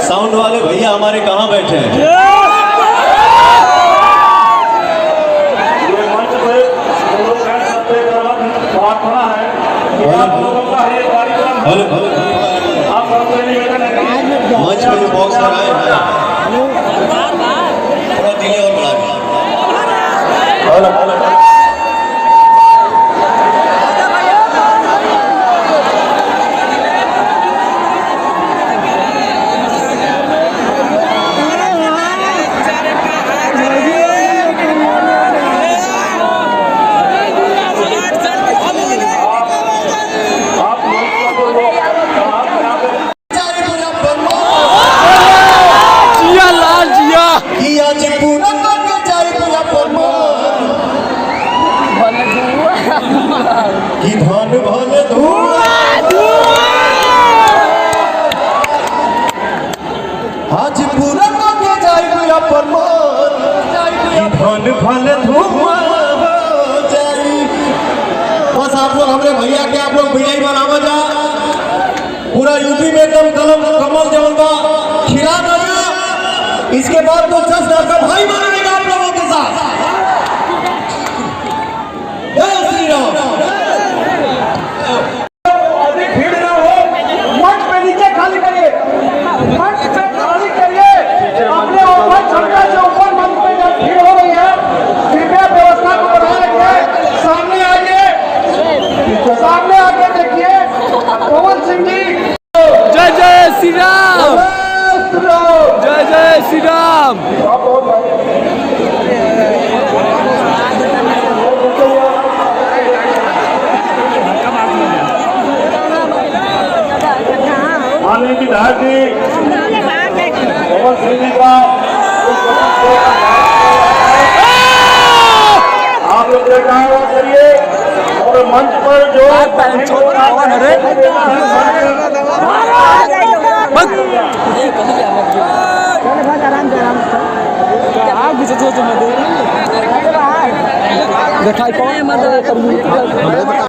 Sound वाले भैया हमारे कहाँ बैठे हैं? मंच पे लोग खड़ा है कि आप लोगों का ये कार्यक्रम आप मंच पे जो बॉक्स लगाए हैं थोड़ा डिले और बढ़ा। कि धन भन आज पूरा के जाई बुआ परमान धन भन जाई। बस आप लोग हमरे भैया के आप लोग विजयी बनावा जा। पूरा यूपी में एकदम कमल जमल बा खिला दो। इसके बाद तो जश्न आपका भाई मनाएगा आप लोगों के साथ। जय श्री राम। सामने आके देखिए पवन सिंह जी। जय जय श्री राम, जय जय श्री राम। माननीय विधायक जी पवन सिंह जी का आप लोग करिए और मंच पर जो दिखाई कौन